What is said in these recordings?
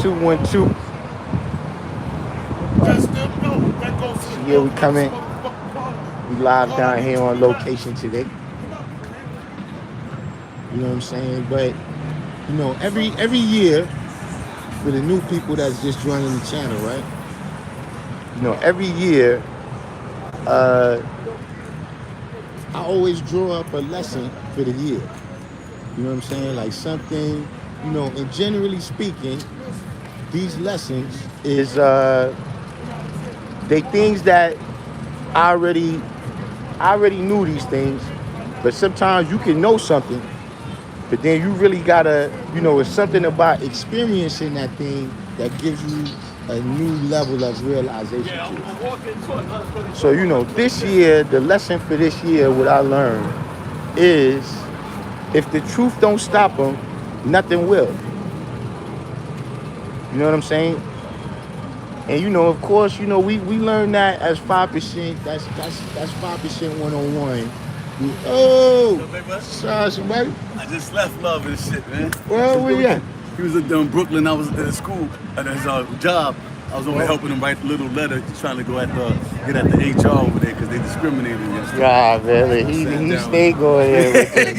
2 1 2. Yeah, we coming. We live down here on location today. You know what I'm saying? But every year for the new people that's just joining the channel, right? Every year, I always draw up a lesson for the year. You know what I'm saying? Like something, and generally speaking, these lessons is they things that I already knew these things, but sometimes you can know something, but then you really gotta, it's something about experiencing that thing that gives you a new level of realization to it. So, this year, the lesson for this year, what I learned is if the truth don't stop them, nothing will. You know what I'm saying? And of course, we learned that as 5%. That's 5% 101. Sorry, somebody. I just left love and shit, man. Well, where you at? He was in Brooklyn. I was at school at his job. I was over helping him write a little letter, trying to go get at the HR over there because they discriminated against him. Nah, man, he stayed going there with this.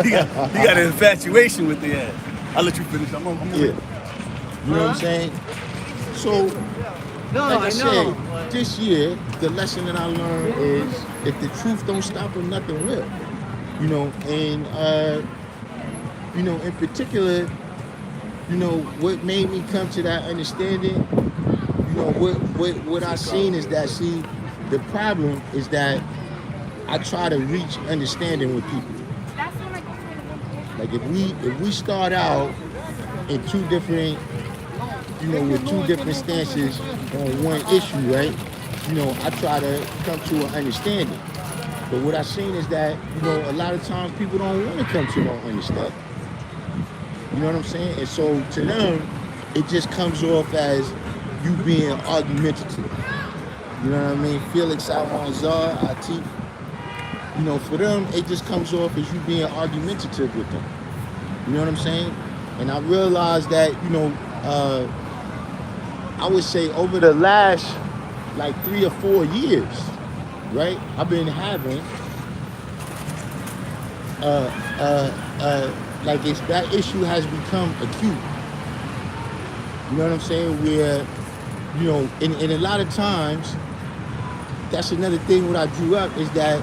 he got an infatuation with the ass. I'll let you finish. I'm yeah. You know what I'm saying? So, like I said, this year, the lesson that I learned is if the truth don't stop them, nothing will. And in particular, what made me come to that understanding, what I seen is that, the problem is that I try to reach understanding with people. Like if we start out in two different, with two different stances on one issue, right? I try to come to an understanding. But what I've seen is that, a lot of times people don't want to come to no understanding. You know what I'm saying? And so to them, it just comes off as you being argumentative. You know what I mean? Felix Almanzar, Atif. For them, it just comes off as you being argumentative with them. You know what I'm saying? And I realized that, I would say over the last like 3 or 4 years, right? I've been having like that issue has become acute. You know what I'm saying? Where, and a lot of times, that's another thing what I drew up is that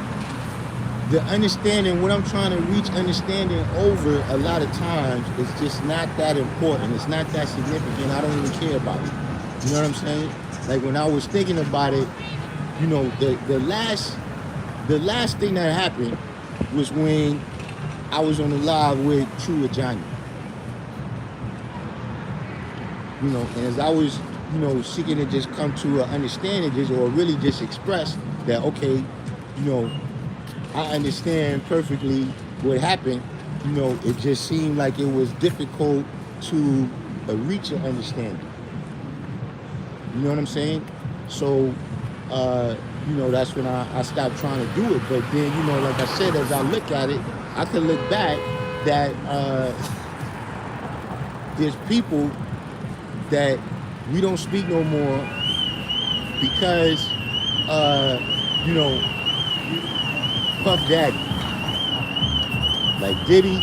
the understanding, what I'm trying to reach understanding over a lot of times is just not that important. It's not that significant. I don't even care about it. You know what I'm saying? Like when I was thinking about it, the last thing that happened was when I was on the live with True Ajani. And as I was, seeking to just come to an understanding, or really just express that, okay, I understand perfectly what happened. It just seemed like it was difficult to reach an understanding. You know what I'm saying? So, that's when I stopped trying to do it. But then, like I said, as I look at it, I can look back that there's people that we don't speak no more because, Puff Daddy, like Diddy,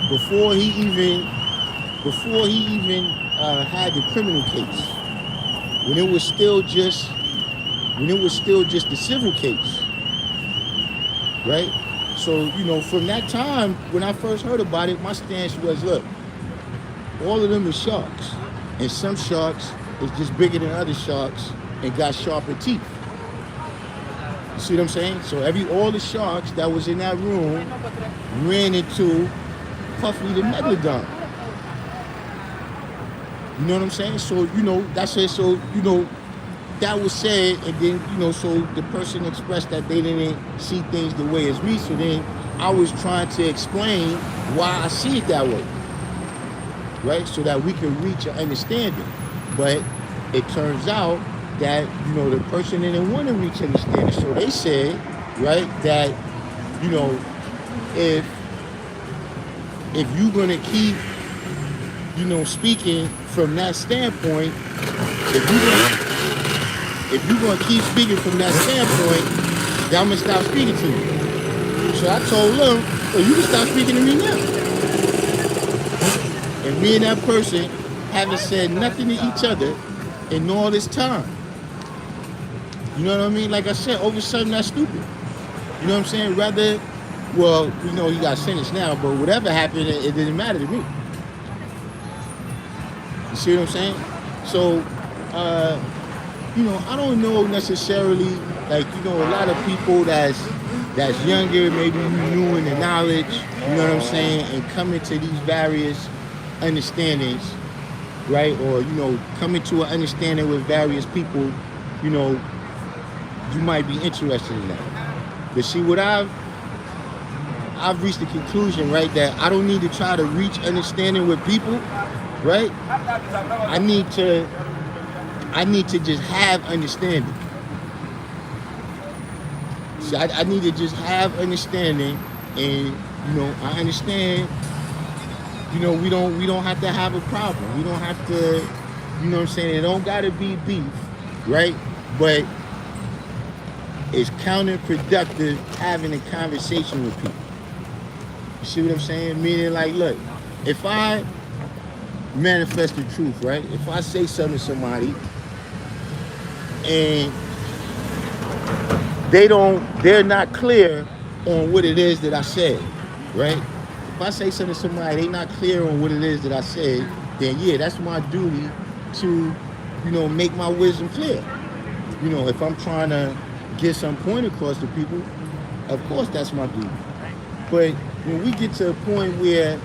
before he even had the criminal case, when it was still just a civil case, right? So, from that time, when I first heard about it, my stance was, look, all of them are sharks. And some sharks is just bigger than other sharks and got sharper teeth. You see what I'm saying? So all the sharks that was in that room ran into Puffy the Megalodon. You know what I'm saying? So, that's it. So, that was said, and then, so the person expressed that they didn't see things the way as me. So then I was trying to explain why I see it that way, right? So that we can reach an understanding. But it turns out that, the person didn't want to reach understanding. So they said, right, that, if you're going to keep speaking from that standpoint, if you're gonna keep speaking from that standpoint, then I'm gonna stop speaking to you. So I told them, well, you can stop speaking to me now. And me and that person haven't said nothing to each other in all this time. You know what I mean? Like I said, over something that's stupid. You know what I'm saying? Rather, well, he got sentenced now, but whatever happened, it didn't matter to me. You see what I'm saying? So, I don't know necessarily, like, a lot of people that's younger, maybe new in the knowledge, you know what I'm saying, and coming to these various understandings, right? Or, coming to an understanding with various people, you might be interested in that. But see, what I've reached the conclusion, right, that I don't need to try to reach understanding with people, right? I need to just have understanding. See, I need to just have understanding, and I understand. We don't have to have a problem. We don't have to, what I'm saying? It don't gotta be beef, right? But it's counterproductive having a conversation with people. You see what I'm saying? Meaning, like, look, if I manifest the truth, right? If I say something to somebody and they're not clear on what it is that I said, right? If I say something to somebody, they not clear on what it is that I said, then yeah, that's my duty to, make my wisdom clear. If I'm trying to get some point across to people, of course that's my duty. But when we get to a point where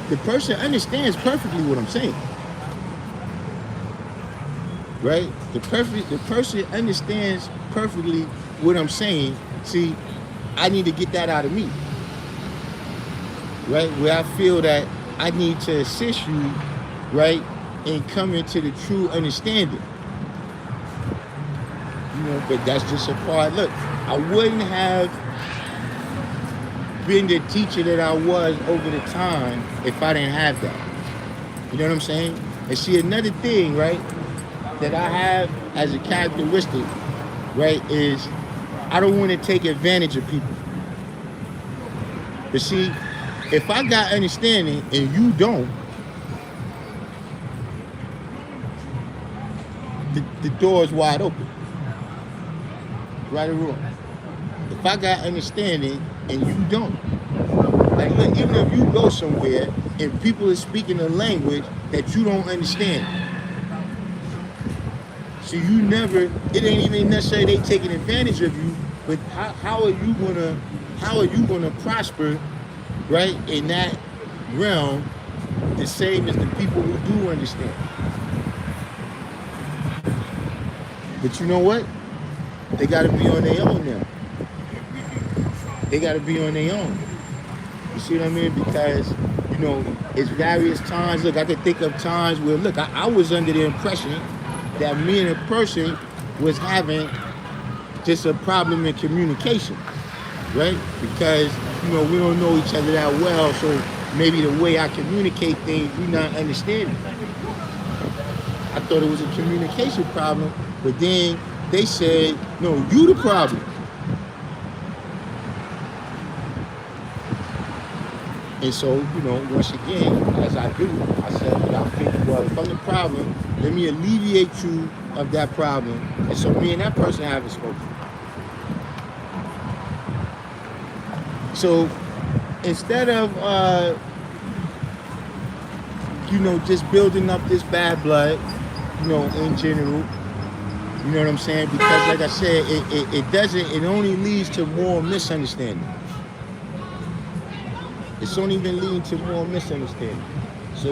the person understands perfectly what I'm saying, right? The person understands perfectly what I'm saying. See, I need to get that out of me, right? Where I feel that I need to assist you, right, in coming to the true understanding. But that's just a part. Look, I wouldn't have been the teacher that I was over the time if I didn't have that. You know what I'm saying? And see, another thing, right, that I have as a characteristic, right, is I don't want to take advantage of people. But see, if I got understanding and you don't, the door is wide open. Right or wrong. If I got understanding and you don't, like, look, even if you go somewhere and people are speaking a language that you don't understand, so it ain't even necessarily they taking advantage of you, but how are you gonna prosper, right, in that realm, the same as the people who do understand? But you know what? They got to be on their own now. They got to be on their own. You see what I mean? Because, it's various times. Look, I can think of times where, look, I was under the impression that me and a person was having just a problem in communication, right? Because, we don't know each other that well, so maybe the way I communicate things, you're not understanding. I thought it was a communication problem, but then they said, no, you the problem. And so, once again, as I do, I said, I think, well, if I'm the problem, let me alleviate you of that problem. And so me and that person haven't spoken. So instead of, just building up this bad blood, in general, you know what I'm saying? Because like I said, it only leads to more misunderstanding. It's only been leading to more misunderstanding. So,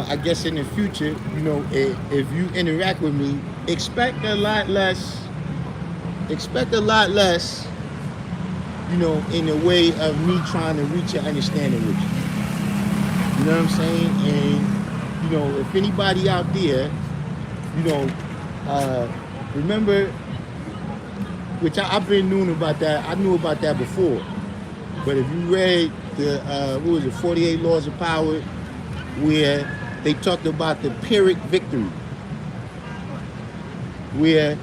I guess in the future, if you interact with me, expect a lot less, in the way of me trying to reach an understanding with you. You know what I'm saying? And if anybody out there, remember, which I've been knowing about that. I knew about that before. But if you read the what was it, 48 Laws of Power, where they talked about the Pyrrhic victory, where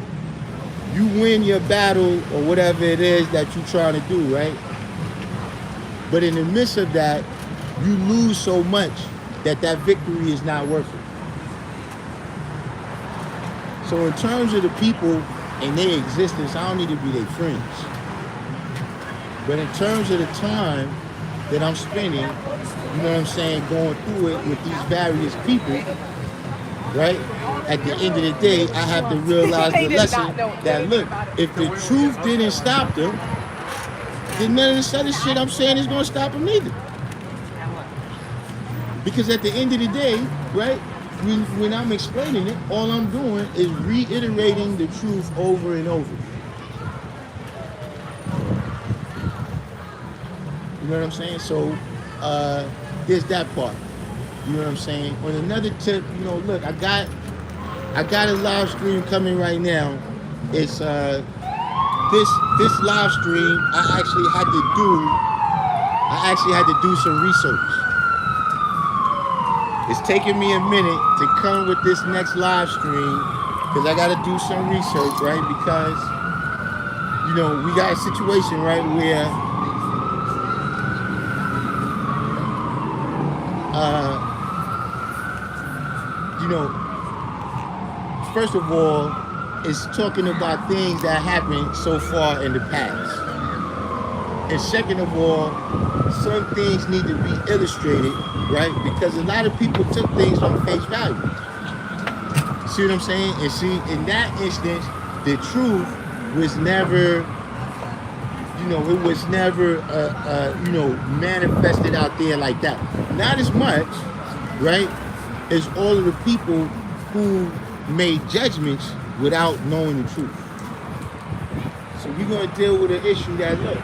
you win your battle or whatever it is that you're trying to do, right? But in the midst of that, you lose so much that that victory is not worth it. So in terms of the people and their existence, I don't need to be their friends. But in terms of the time that I'm spending, you know what I'm saying, going through it with these various people, right? At the end of the day, I have to realize the lesson that, look, if the truth didn't stop them, then none of this other shit I'm saying is going to stop them either. Because at the end of the day, right, when I'm explaining it, all I'm doing is reiterating the truth over and over. You know what I'm saying? So there's that part. You know what I'm saying? On another tip, you know, look, I got a live stream coming right now. It's this live stream I actually had to do some research. It's taking me a minute to come with this next live stream because I got to do some research, right? Because, you know, we got a situation, right, where you know, first of all, it's talking about things that happened so far in the past. And second of all, some things need to be illustrated, right? Because a lot of people took things on face value. See what I'm saying? And see, in that instance, the truth was never, you know, it was never, you know, manifested out there like that. Not as much, right, as all of the people who made judgments without knowing the truth. So we're going to deal with an issue that, look,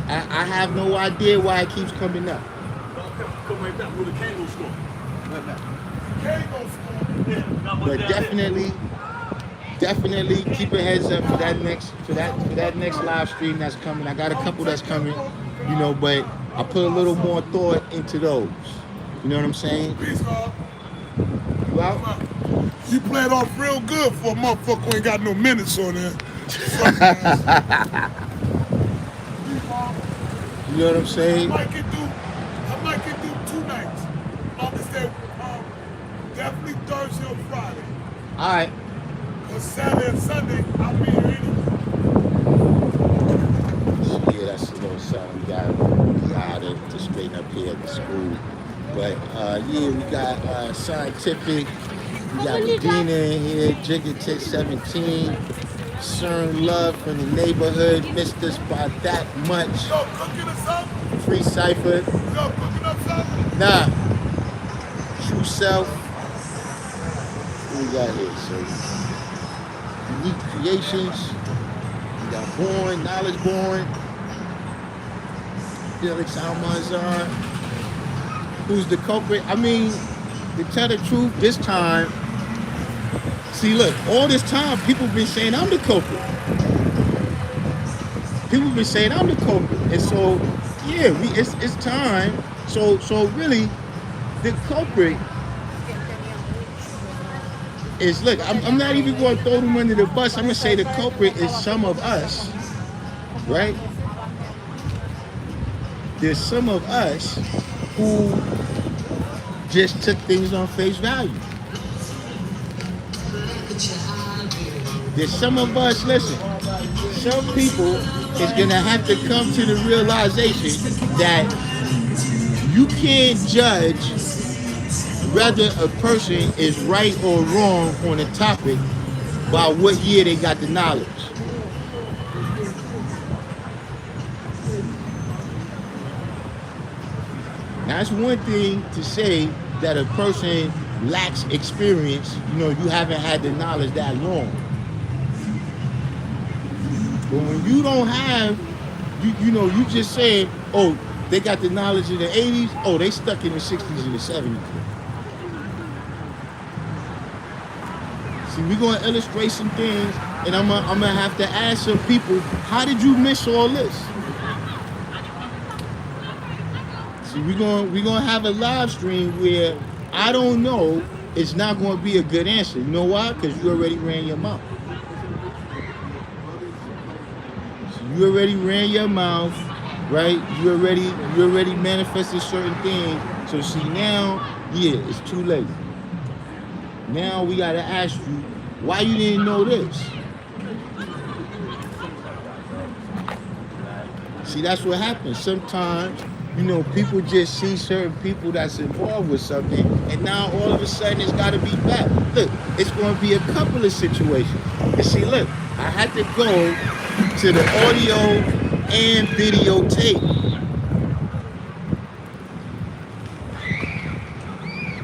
I have no idea why it keeps coming up. Come right back with a candle store. But definitely keep a heads up for that next live stream that's coming. I got a couple that's coming, you know, but I put a little more thought into those. You know what I'm saying? You out? You played off real good for a motherfucker who ain't got no minutes on there. You know what I'm saying? I might get through 2 nights. Understand? Definitely Thursday or Friday. All right. Because Saturday and Sunday, I'll be here anyway. Yeah, that's a little something we got to straighten up here at the school. But yeah, we got Scientific, we got Medina in here, Jigga Tick 17, CERN Love from the neighborhood, missed us by that much. Yo, cooking or something? Free Cypher. Yo, cooking up something? Nah. True Self. What we got here? So, Unique Creations. We got Born, Knowledge Born. Felix Almanzar. Who's the culprit? I mean, to tell the truth, this time, see, look, all this time, people been saying I'm the culprit. People been saying I'm the culprit. And so, yeah, it's time. So really, the culprit is, look, I'm not even going to throw them under the bus. I'm going to say the culprit is some of us, right? There's some of us who just took things on face value. There's some of us, listen, some people is gonna have to come to the realization that you can't judge whether a person is right or wrong on a topic by what year they got the knowledge. That's one thing to say that a person lacks experience, you know, you haven't had the knowledge that long. But when you don't have, you know, you just saying, oh, they got the knowledge in the 80s, oh, they stuck in the 60s and the 70s. See, we're going to illustrate some things, and I'm gonna have to ask some people, how did you miss all this? See, we're gonna have a live stream where I don't know. It's not going to be a good answer. You know why? Because you already ran your mouth. So you already ran your mouth, right? You already manifested certain things. So see now, yeah, it's too late. Now we gotta ask you why you didn't know this. See, that's what happens. Sometimes, you know, people just see certain people that's involved with something, and now all of a sudden it's got to be back. Look, it's going to be a couple of situations. And see, look, I had to go to the audio and video tape.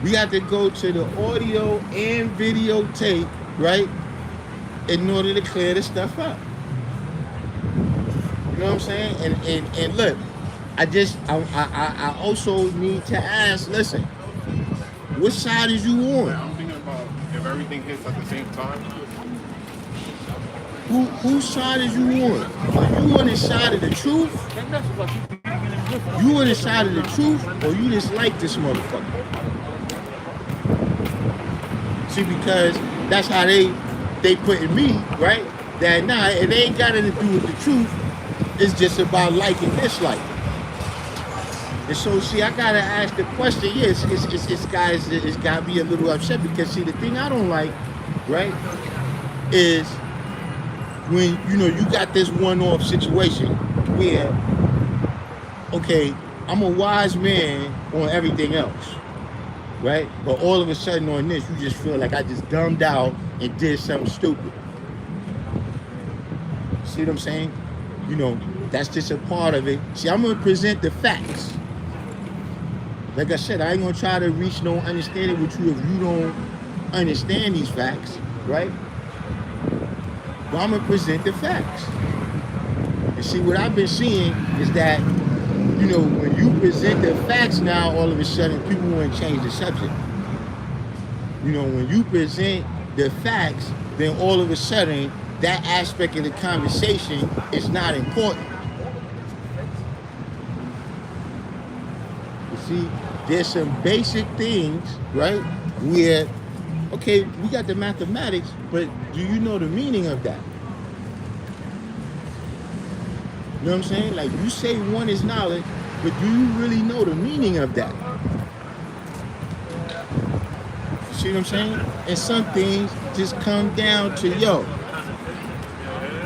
We had to go to the audio and video tape, right, in order to clear this stuff up. You know what I'm saying? And look, I also need to ask, listen, what side is you on? I'm thinking about if everything hits at the same time. Whose side is you on? Are you on the side of the truth? You on the side of the truth, or you just like this motherfucker? See, because that's how they putting me, right? That nah, it ain't got anything to do with the truth. It's just about like and dislike. And so, see, I gotta ask the question. Yes, it's got me a little upset because, see, the thing I don't like, right, is when you got this one-off situation where, okay, I'm a wise man on everything else, right? But all of a sudden on this, you just feel like I just dumbed out and did something stupid. See what I'm saying? You know, that's just a part of it. See, I'm gonna present the facts. Like I said, I ain't gonna try to reach no understanding with you if you don't understand these facts, right? But I'm gonna present the facts. And see, what I've been seeing is that, you know, when you present the facts now, all of a sudden, people want to change the subject. You know, when you present the facts, then all of a sudden, that aspect of the conversation is not important. You see, there's some basic things, right, where, okay, we got the mathematics, but do you know the meaning of that? You know what I'm saying? Like, you say one is knowledge, but do you really know the meaning of that? You see what I'm saying? And some things just come down to, yo,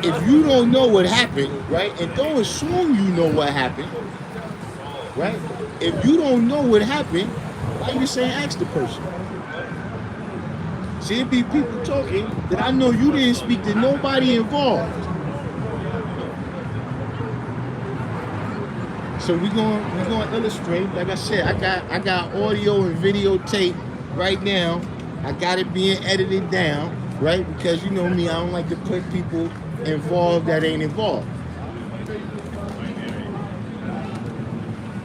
if you don't know what happened, right, and don't assume you know what happened, right? If you don't know what happened, why you saying ask the person? See, it be people talking that I know you didn't speak to nobody involved. So we're gonna illustrate. Like I said, I got audio and video tape right now. I got it being edited down, right? Because you know me, I don't like to put people involved that ain't involved.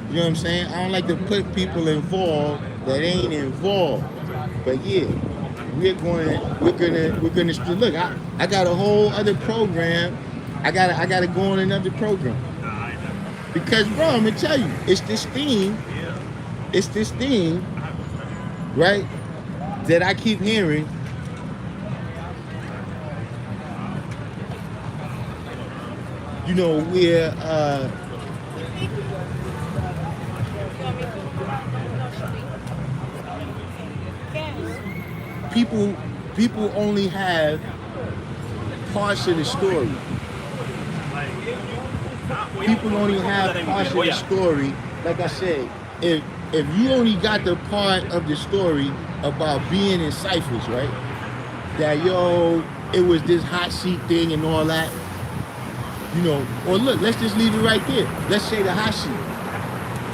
You know what I'm saying? I don't like to put people involved that ain't involved. But yeah, we're gonna look. I got a whole other program. I gotta go on another program. Because bro, I'm gonna tell you, it's this thing, right, that I keep hearing. You know, where people only have parts of the story. People only have parts of the story. Like I said, if you only got the part of the story about being in ciphers, right? That yo, it was this hot seat thing and all that. You know, or look, let's just leave it right there. Let's say the hot seat,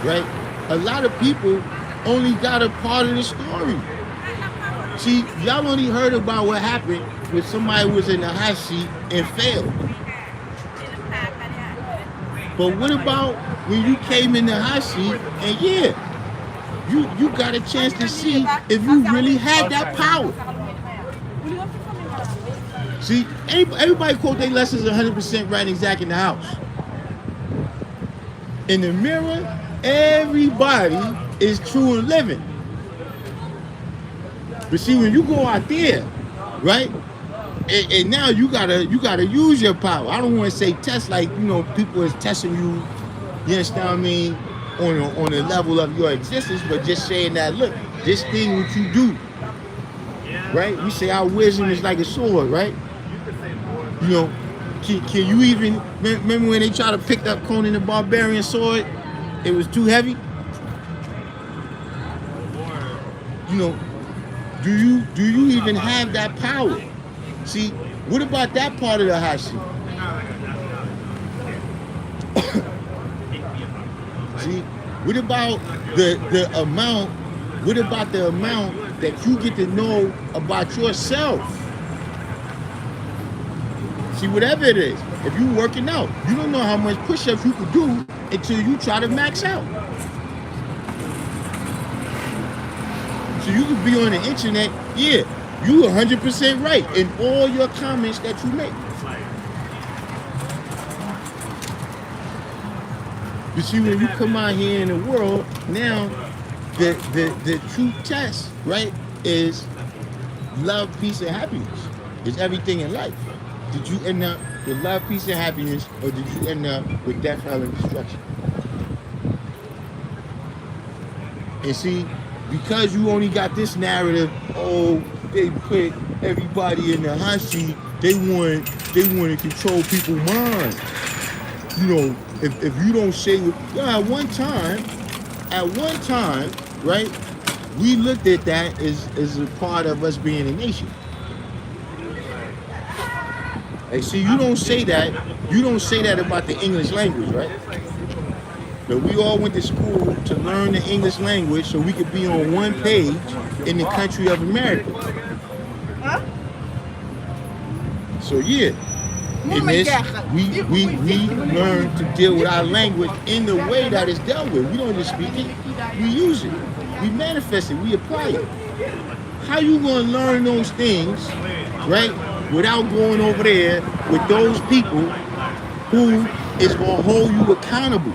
right? A lot of people only got a part of the story. See, y'all only heard about what happened when somebody was in the hot seat and failed. But what about when you came in the hot seat and yeah, you got a chance to see if you really had that power. See, everybody quote their lessons 100% right exact in the house. In the mirror, Everybody is true and living. But see, when you go out there, right? And now you gotta use your power. I don't want to say test like, you know, people is testing you. You understand what I mean? On the level of your existence, but just saying that, look, this thing what you do, right? We say our wisdom is like a sword, right? You know, can you even remember when they tried to pick up Conan the Barbarian sword? It was too heavy. You know, do you even have that power? See, what about that part of the Hashi? See, what about the amount? What about the amount that you get to know about yourself? See, whatever it is, if you're working out, you don't know how much push-ups you could do until you try to max out. So you could be on the internet, yeah, you 100% right in all your comments that you make. You see, when you come out here in the world, now the true test, right, is love, peace, and happiness. It's everything in life. Did you end up with love, peace, and happiness, or did you end up with death, hell, and destruction? And see, because you only got this narrative, oh, they put everybody in the hot seat, they want to control people's minds. You know, if you don't say what, at one time, right, we looked at that as a part of us being a nation. Like, see, you don't say that about the English language, right? But we all went to school to learn the English language so we could be on one page in the country of America. Huh? So yeah, in this, we learn to deal with our language in the way that it's dealt with. We don't just speak it, we use it, we manifest it, we apply it. How you gonna learn those things, right, without going over there with those people who is gonna hold you accountable?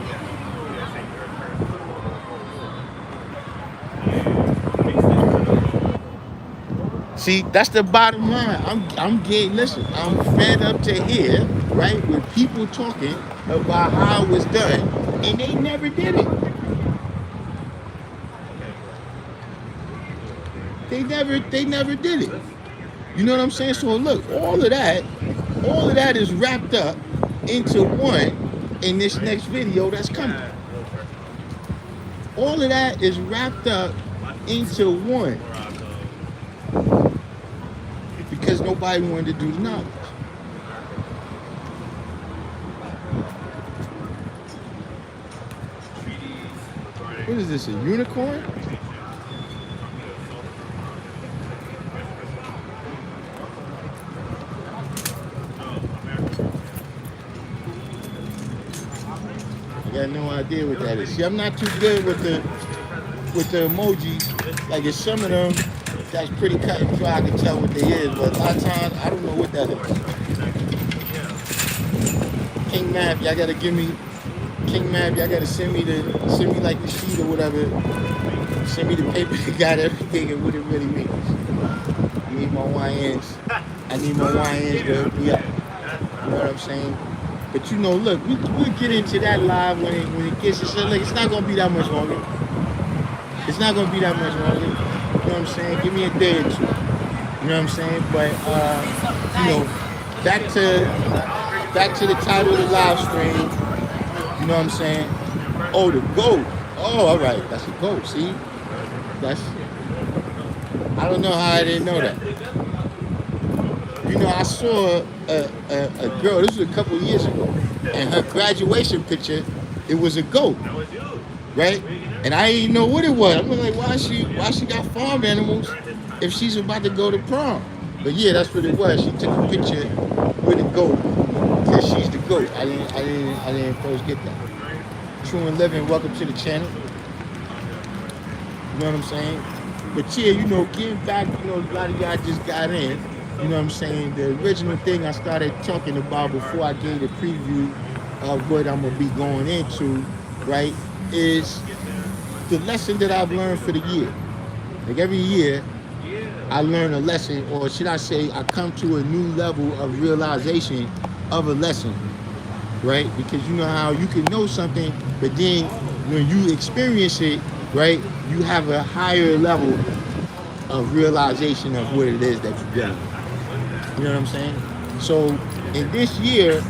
See, that's the bottom line. I'm fed up to hear, right, with people talking about how it was done, and they never did it. They never did it. You know what I'm saying? So look, all of that is wrapped up into one in this next video that's coming. All of that is wrapped up into one. Because nobody wanted to do the knowledge. What is this, a unicorn? I got no idea what that is. See, I'm not too good with the emojis. Like, it's some of them that's pretty cut and dry. I can tell what they is, but a lot of times I don't know what that is. King Map, y'all gotta give me King Map. Y'all gotta send me like the sheet or whatever. Send me the paper that got everything and what it really means. I need my YNs. I need my YNs to hook me up. You know what I'm saying? But you know, look, we'll get into that live when it gets. It's not gonna be that much longer. It's not gonna be that much longer. You know what I'm saying? Give me a day or two. You know what I'm saying? But you know, back to the title of the live stream. You know what I'm saying? Oh, the GOAT. Oh, all right, that's a GOAT. See, I don't know how I didn't know that. You know, I saw a girl. This was a couple of years ago, and her graduation picture, it was a GOAT, right? And I didn't know what it was. I'm like, why she got farm animals if she's about to go to prom? But yeah, that's what it was. She took a picture with a GOAT because she's the GOAT. I didn't first get that. True and Living, welcome to the channel. You know what I'm saying? But yeah, you know, getting back, you know, a lot of y'all just got in. You know what I'm saying? The original thing I started talking about before I gave the preview of what I'm gonna be going into, right, is the lesson that I've learned for the year. Like every year, I learn a lesson, or should I say, I come to a new level of realization of a lesson, right? Because you know how you can know something, but then when you experience it, right, you have a higher level of realization of what it is that you're doing. You know what I'm saying? So in this year,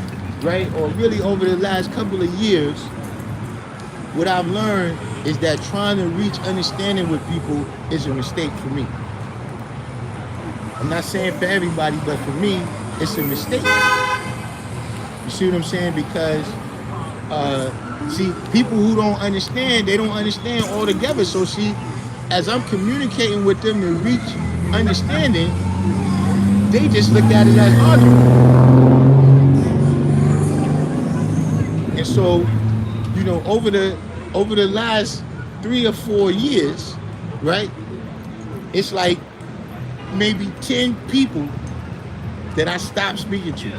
right, or really over the last couple of years, what I've learned is that trying to reach understanding with people is a mistake for me. I'm not saying for everybody, but for me, it's a mistake. You see what I'm saying? Because, see, people who don't understand, they don't understand altogether. So see, as I'm communicating with them to reach understanding, they just look at it as argument. And so, you know, over the last 3 or 4 years, right? It's like maybe 10 people that I stopped speaking to.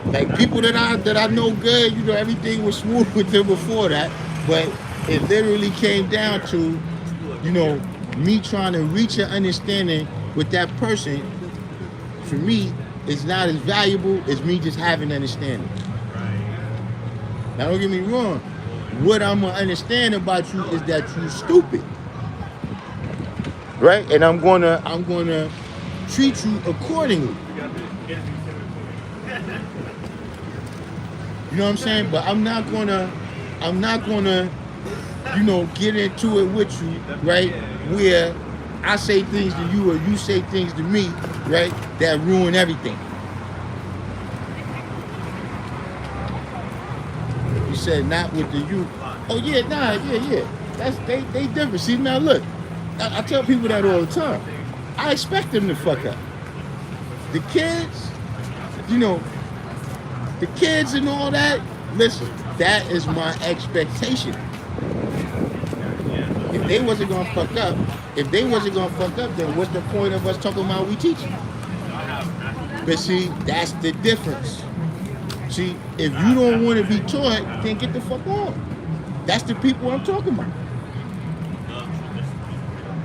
Like people that I know good, you know, everything was smooth with them before that, but it literally came down to, you know, me trying to reach an understanding with that person. For me, it's not as valuable as me just having understanding. Now don't get me wrong. What I'm gonna understand about you is that you're stupid, right? And I'm gonna treat you accordingly. You know what I'm saying? But I'm not gonna, you know, get into it with you, right? Where I say things to you or you say things to me, right? That ruin everything. You said not with the youth. Oh yeah, nah, yeah. That's they different. See now look, I tell people that all the time. I expect them to fuck up. The kids, you know, the kids and all that, listen, that is my expectation. If they wasn't gonna fuck up, then what's the point of us talking about we teaching? But see, that's the difference. See, if you don't want to be taught, then get the fuck on. That's the people I'm talking about.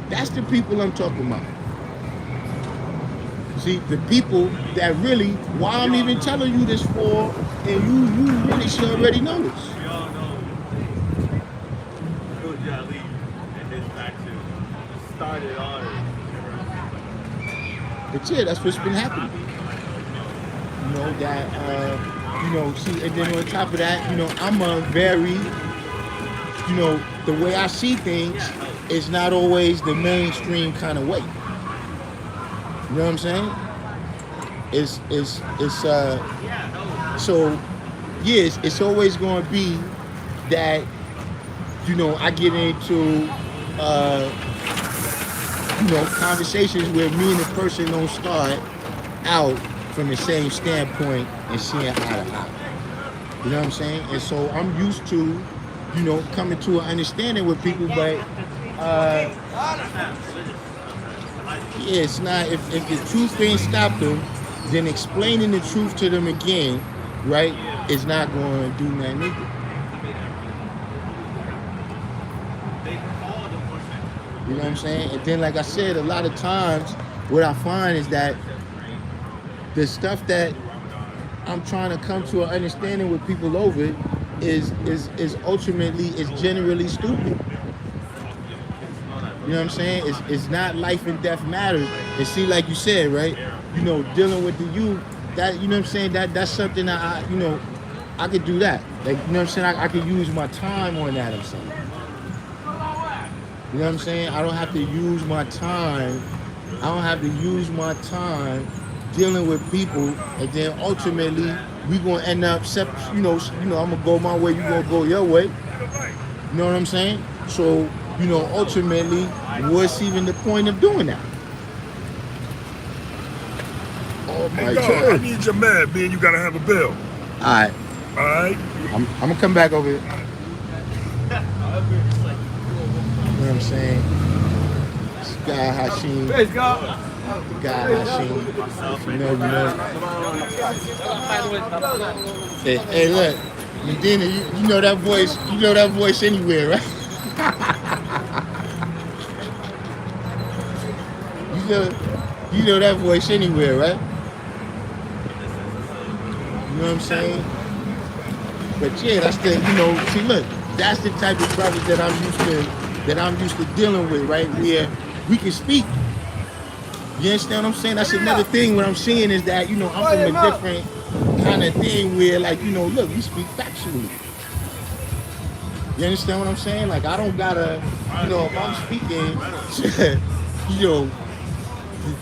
That's the people I'm talking about. See, the people that really, why I'm even telling you this for, and you really should already know this. We all know Bill Jaleel and his action started on But yeah, that's what's been happening. You know, that, you know, see, and then on top of that, you know, I'm a very, you know, the way I see things is not always the mainstream kind of way. You know what I'm saying? So yes, it's always going to be that, you know, I get into, you know, conversations where me and the person don't start out from the same standpoint and seeing eye to eye. You know what I'm saying? And so I'm used to, you know, coming to an understanding with people, but yeah, it's not, if the truth ain't stopped them, then explaining the truth to them again, right, is not going to do nothing either. You know what I'm saying? And then, like I said, a lot of times, what I find is that the stuff that I'm trying to come to an understanding with people over is ultimately, is generally stupid. You know what I'm saying? It's not life and death matters. And see, like you said, right? You know, dealing with the youth, that, you know what I'm saying? That's something that I, you know, I could do that. Like, you know what I'm saying? I could use my time on that, I'm saying. You know what I'm saying? I don't have to use my time. I don't have to use my time dealing with people, and then ultimately we gonna end up, you know, I'm gonna go my way, you gonna go your way. You know what I'm saying? So, you know, ultimately, what's even the point of doing that? Oh my God! God! I need your man, man. You gotta have a bill. All right. All right. I'm gonna come back over here. You know what I'm saying? This guy Hashim. Let's go. The guy Hashim. You know. Hey, look, And then you know that voice anywhere, right? you know that voice anywhere, right? You know what I'm saying? But yeah, that's the see, look, that's the type of brothers that I'm used to dealing with, right? Where we can speak. You understand what I'm saying? That's another thing. What I'm saying is that, I'm from a different kind of thing where, like, look, we speak factually. You understand what I'm saying? Like, I don't gotta, if I'm speaking,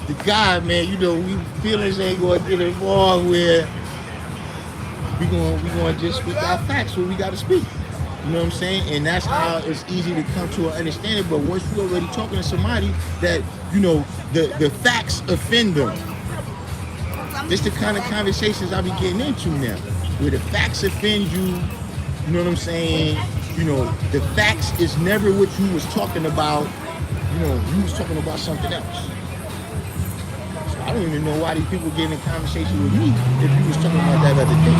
the guy, man, we feelings ain't gonna get involved where we gonna just speak our facts where we gotta speak. You know what I'm saying? And that's how it's easy to come to an understanding. But once you're already talking to somebody that, the facts offend them. This the kind of conversations I be getting into now. Where the facts offend you, you know what I'm saying? The facts is never what you was talking about. You was talking about something else. So I don't even know why these people getting in conversation with me if you was talking about that other thing.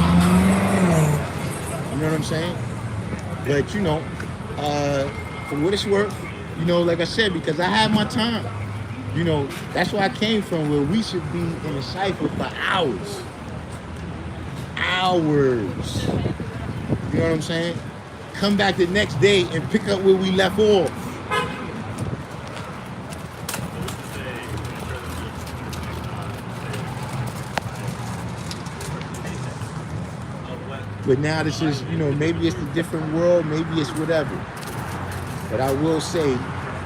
You know what I'm saying? But for what it's worth, like I said, because I had my time. That's where I came from, where we should be in a cycle for hours. Hours. You know what I'm saying? Come back the next day and pick up where we left off. But now this is, maybe it's a different world, maybe it's whatever. But I will say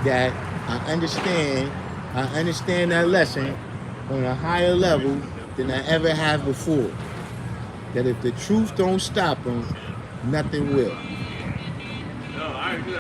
that I understand that lesson on a higher level than I ever have before. That if the truth don't stop them, nothing will.